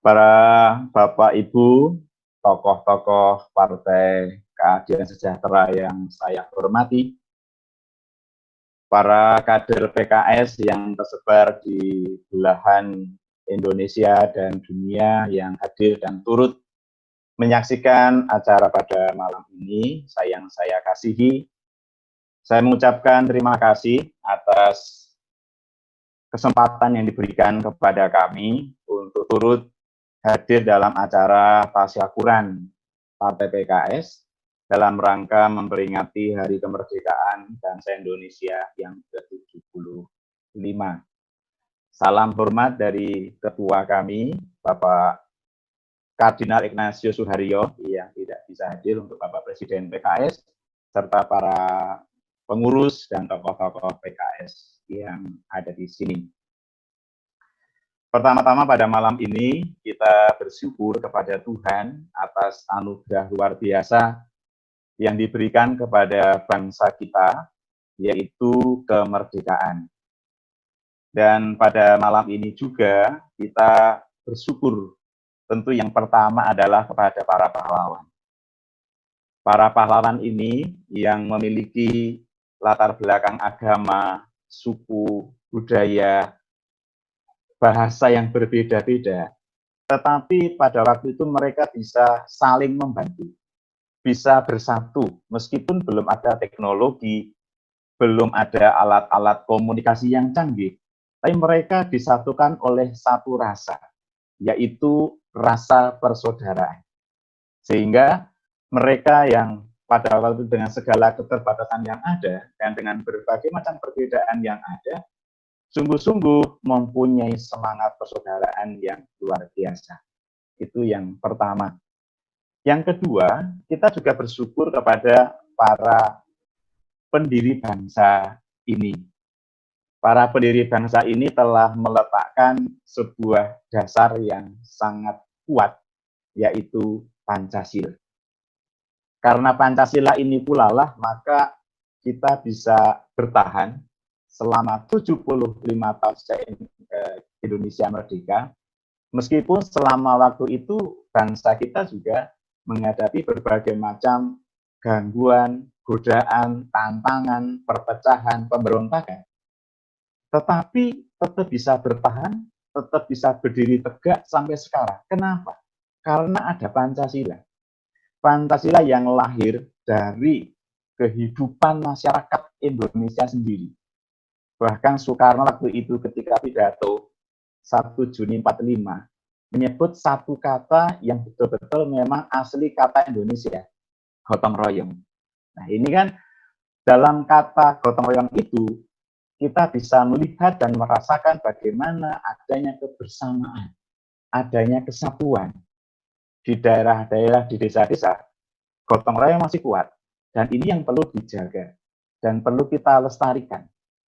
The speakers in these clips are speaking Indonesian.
para Bapak Ibu, tokoh-tokoh Partai Keadilan Sejahtera yang saya hormati, para kader PKS yang tersebar di belahan Indonesia dan dunia yang hadir dan turut menyaksikan acara pada malam ini, yang saya kasihi. Saya mengucapkan terima kasih atas kesempatan yang diberikan kepada kami untuk turut hadir dalam acara tasyakuran Partai PKS dalam rangka memperingati Hari Kemerdekaan Bangsa Indonesia yang ke-75. Salam hormat dari Ketua kami, Bapak Kardinal Ignatius Suharyo, yang tidak bisa hadir untuk Bapak Presiden PKS, serta para pengurus dan tokoh-tokoh PKS yang ada di sini. Pertama-tama pada malam ini kita bersyukur kepada Tuhan atas anugerah luar biasa yang diberikan kepada bangsa kita, yaitu kemerdekaan. Dan pada malam ini juga kita bersyukur, tentu yang pertama adalah kepada para pahlawan. Para pahlawan ini yang memiliki latar belakang agama, suku, budaya, bahasa yang berbeda-beda, tetapi pada waktu itu mereka bisa saling membantu, bisa bersatu, meskipun belum ada teknologi, belum ada alat-alat komunikasi yang canggih, tapi mereka disatukan oleh satu rasa, yaitu rasa persaudaraan. Sehingga mereka yang pada waktu itu dengan segala keterbatasan yang ada, dan dengan berbagai macam perbedaan yang ada, sungguh-sungguh mempunyai semangat persaudaraan yang luar biasa. Itu yang pertama. Yang kedua, kita juga bersyukur kepada para pendiri bangsa ini. Para pendiri bangsa ini telah meletakkan sebuah dasar yang sangat kuat, yaitu Pancasila. Karena Pancasila ini pula lah, maka kita bisa bertahan selama 75 tahun Indonesia merdeka, meskipun selama waktu itu bangsa kita juga menghadapi berbagai macam gangguan, godaan, tantangan, perpecahan, pemberontakan. Tetapi tetap bisa bertahan, tetap bisa berdiri tegak sampai sekarang. Kenapa? Karena ada Pancasila. Pancasila yang lahir dari kehidupan masyarakat Indonesia sendiri. Bahkan Soekarno waktu itu ketika pidato 1 Juni 45 menyebut satu kata yang betul-betul memang asli kata Indonesia, gotong royong. Nah ini kan dalam kata gotong royong itu kita bisa melihat dan merasakan bagaimana adanya kebersamaan, adanya kesatuan di daerah-daerah, di desa-desa. Gotong royong masih kuat, dan ini yang perlu dijaga dan perlu kita lestarikan.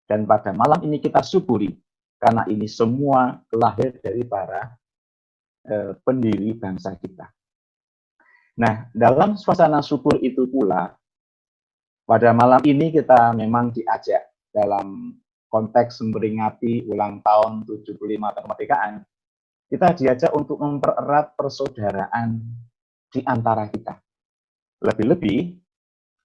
Dan pada malam ini kita syukuri, karena ini semua lahir dari para pendiri bangsa kita. Nah, dalam suasana syukur itu pula, pada malam ini kita memang diajak dalam konteks memperingati ulang tahun 75 kemerdekaan, kita diajak untuk mempererat persaudaraan di antara kita. Lebih-lebih,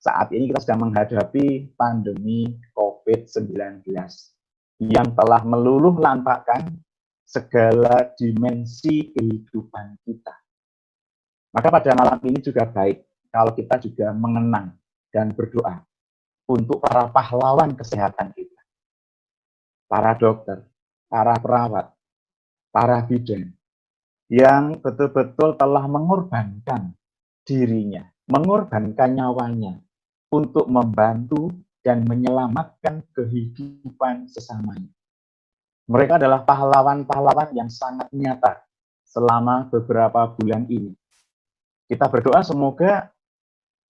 saat ini kita sedang menghadapi pandemi COVID-19 yang telah meluluh lantakkan segala dimensi kehidupan kita. Maka pada malam ini juga baik kalau kita juga mengenang dan berdoa untuk para pahlawan kesehatan kita. Para dokter, para perawat, para bidan, yang betul-betul telah mengorbankan dirinya, mengorbankan nyawanya, untuk membantu dan menyelamatkan kehidupan sesamanya. Mereka adalah pahlawan-pahlawan yang sangat nyata selama beberapa bulan ini. Kita berdoa semoga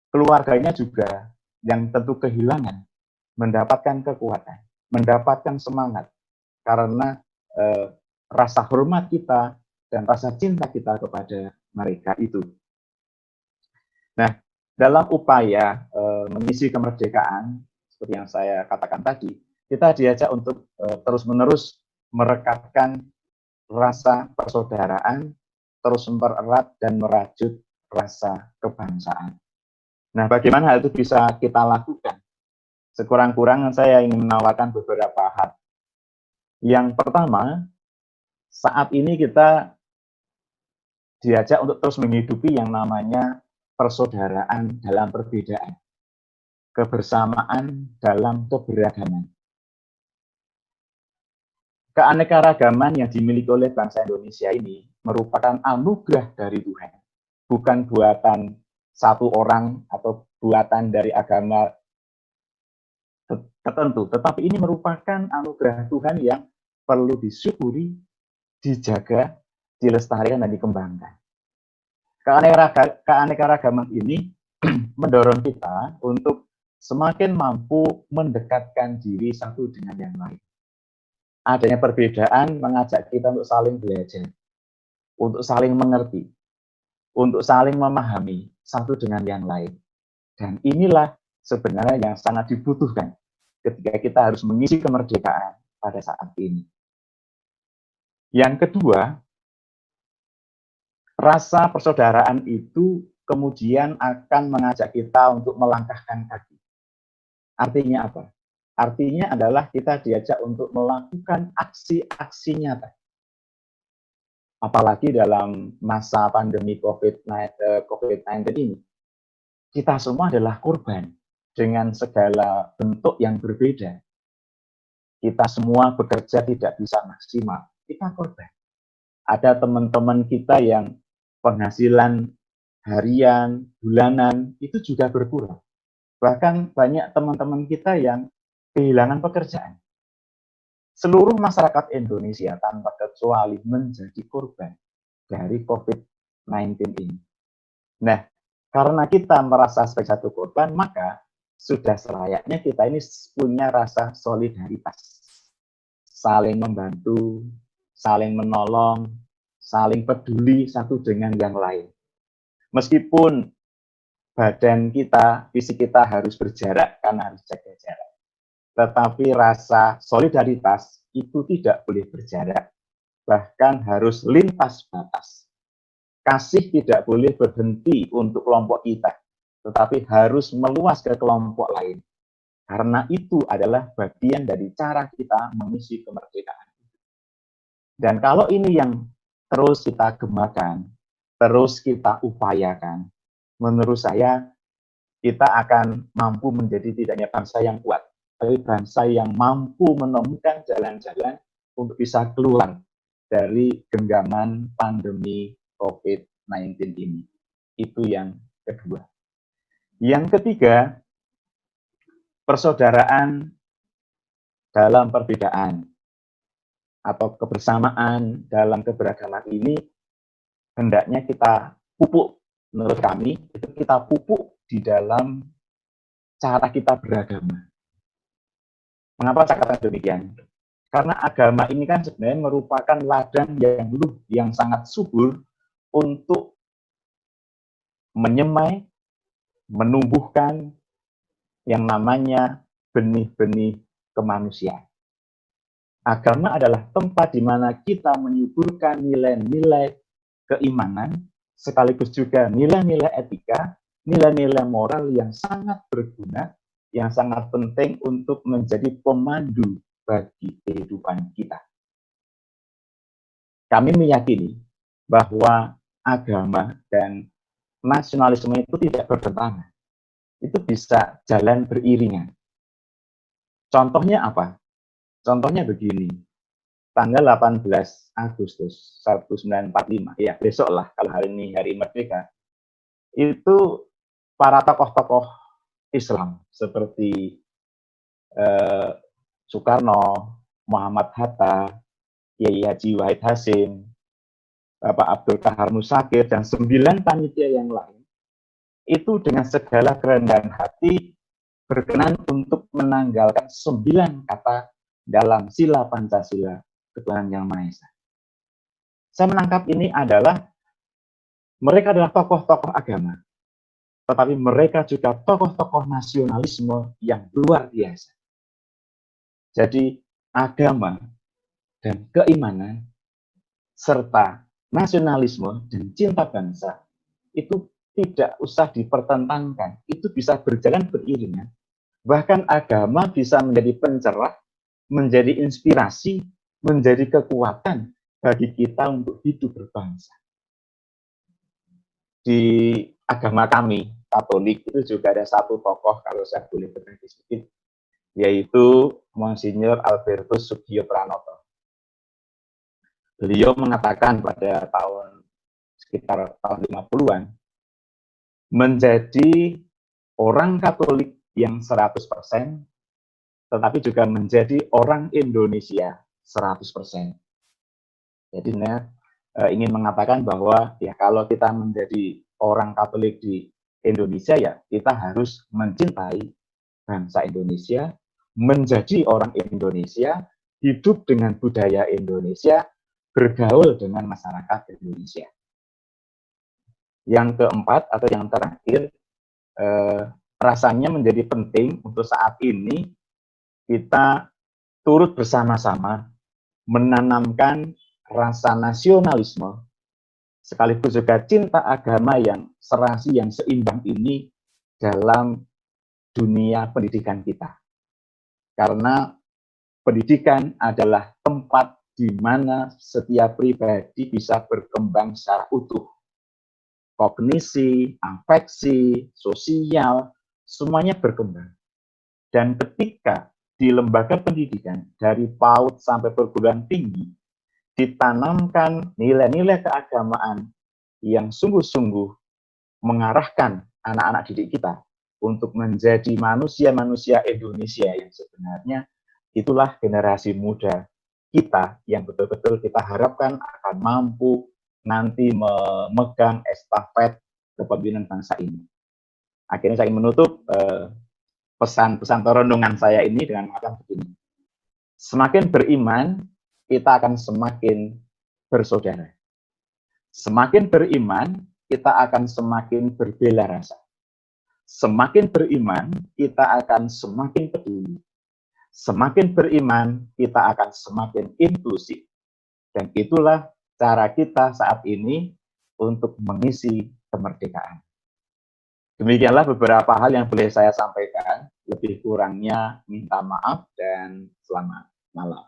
keluarganya juga yang tentu kehilangan mendapatkan kekuatan, mendapatkan semangat, karena rasa hormat kita dan rasa cinta kita kepada mereka itu. Nah, dalam upaya mengisi kemerdekaan, seperti yang saya katakan tadi, kita diajak untuk terus-menerus merekatkan rasa persaudaraan terus mempererat dan merajut rasa kebangsaan. Nah, bagaimana hal itu bisa kita lakukan? Sekurang-kurangnya saya ingin menawarkan beberapa hal. Yang pertama, saat ini kita diajak untuk terus menghidupi yang namanya persaudaraan dalam perbedaan, kebersamaan dalam keberagaman. Keanekaragaman yang dimiliki oleh bangsa Indonesia ini merupakan anugerah dari Tuhan, bukan buatan satu orang atau buatan dari agama tertentu, tetapi ini merupakan anugerah Tuhan yang perlu disyukuri, dijaga, dilestarikan, dan dikembangkan. Keanekaragaman ini mendorong kita untuk semakin mampu mendekatkan diri satu dengan yang lain. Adanya perbedaan mengajak kita untuk saling belajar, untuk saling mengerti, untuk saling memahami satu dengan yang lain. Dan inilah sebenarnya yang sangat dibutuhkan ketika kita harus mengisi kemerdekaan pada saat ini. Yang kedua, rasa persaudaraan itu kemudian akan mengajak kita untuk melangkahkan kaki. Artinya apa? Artinya adalah kita diajak untuk melakukan aksi-aksi nyata. Apalagi dalam masa pandemi COVID-19 ini, kita semua adalah korban dengan segala bentuk yang berbeda. Kita semua bekerja tidak bisa maksimal, kita korban. Ada teman-teman kita yang penghasilan harian, bulanan, itu juga berkurang. Bahkan banyak teman-teman kita yang kehilangan pekerjaan. Seluruh masyarakat Indonesia tanpa kecuali menjadi korban dari COVID-19 ini. Nah, karena kita merasa sebagai satu korban, maka sudah selayaknya kita ini punya rasa solidaritas. Saling membantu, saling menolong, saling peduli satu dengan yang lain. Meskipun badan kita, fisik kita harus berjarak karena harus jaga jarak. Tetapi rasa solidaritas itu tidak boleh berjarak, bahkan harus lintas batas. Kasih tidak boleh berhenti untuk kelompok kita, tetapi harus meluas ke kelompok lain. Karena itu adalah bagian dari cara kita mengisi kemerdekaan. Dan kalau ini yang terus kita gemakan, terus kita upayakan, menurut saya kita akan mampu menjadi tidak hanya bangsa yang kuat, tapi bangsa yang mampu menemukan jalan-jalan untuk bisa keluar dari genggaman pandemi COVID-19 ini. Itu yang kedua. Yang ketiga, persaudaraan dalam perbedaan atau kebersamaan dalam keberagaman ini hendaknya kita pupuk, menurut kami, itu kita pupuk di dalam cara kita beragama. Mengapa saya katakan demikian? Karena agama ini kan sebenarnya merupakan ladang yang sangat subur untuk menyemai, menumbuhkan yang namanya benih-benih kemanusiaan. Agama adalah tempat di mana kita menyuburkan nilai-nilai keimanan, sekaligus juga nilai-nilai etika, nilai-nilai moral yang sangat berguna, yang sangat penting untuk menjadi pemandu bagi kehidupan kita. Kami meyakini bahwa agama dan nasionalisme itu tidak bertentangan. Itu bisa jalan beriringan. Contohnya apa? Contohnya begini, tanggal 18 Agustus 1945, ya besok lah kalau hari ini hari Merdeka, itu para tokoh-tokoh Islam seperti Soekarno, Muhammad Hatta, Kiai Haji Wahid Hasyim, Bapak Abdul Qahar Musakir, dan 9 panitia yang lain, itu dengan segala kerendahan hati berkenan untuk menanggalkan 9 kata dalam sila Pancasila Ketuhanan Yang Maha Esa. Saya menangkap ini adalah mereka adalah tokoh-tokoh agama, tetapi mereka juga tokoh-tokoh nasionalisme yang luar biasa. Jadi agama dan keimanan serta nasionalisme dan cinta bangsa itu tidak usah dipertentangkan, itu bisa berjalan beriringan. Bahkan agama bisa menjadi pencerah, menjadi inspirasi, menjadi kekuatan bagi kita untuk hidup berbangsa. Di agama kami, Katolik, itu juga ada satu tokoh, kalau saya boleh berbagi sedikit, yaitu Monsinyur Albertus Sugio Pranoto. Beliau mengatakan pada sekitar tahun 50-an, menjadi orang Katolik yang 100%, tetapi juga menjadi orang Indonesia 100%. Jadi saya ingin mengatakan bahwa ya kalau kita menjadi orang Katolik di Indonesia, ya kita harus mencintai bangsa Indonesia, menjadi orang Indonesia, hidup dengan budaya Indonesia, bergaul dengan masyarakat Indonesia. Yang keempat atau yang terakhir, rasanya menjadi penting untuk saat ini kita turut bersama-sama menanamkan rasa nasionalisme sekaligus juga cinta agama yang serasi, yang seimbang ini dalam dunia pendidikan kita. Karena pendidikan adalah tempat di mana setiap pribadi bisa berkembang secara utuh. Kognisi, afeksi, sosial, semuanya berkembang. Dan ketika di lembaga pendidikan, dari PAUD sampai perguruan tinggi, ditanamkan nilai-nilai keagamaan yang sungguh-sungguh mengarahkan anak-anak didik kita untuk menjadi manusia-manusia Indonesia yang sebenarnya, itulah generasi muda kita yang betul-betul kita harapkan akan mampu nanti memegang estafet kepemimpinan bangsa ini. Akhirnya saya menutup pesan-pesan renungan saya ini dengan mengatakan begini. Semakin beriman, kita akan semakin bersaudara. Semakin beriman, kita akan semakin berbela rasa. Semakin beriman, kita akan semakin peduli. Semakin beriman, kita akan semakin inklusif. Dan itulah cara kita saat ini untuk mengisi kemerdekaan. Demikianlah beberapa hal yang boleh saya sampaikan. Lebih kurangnya minta maaf dan selamat malam.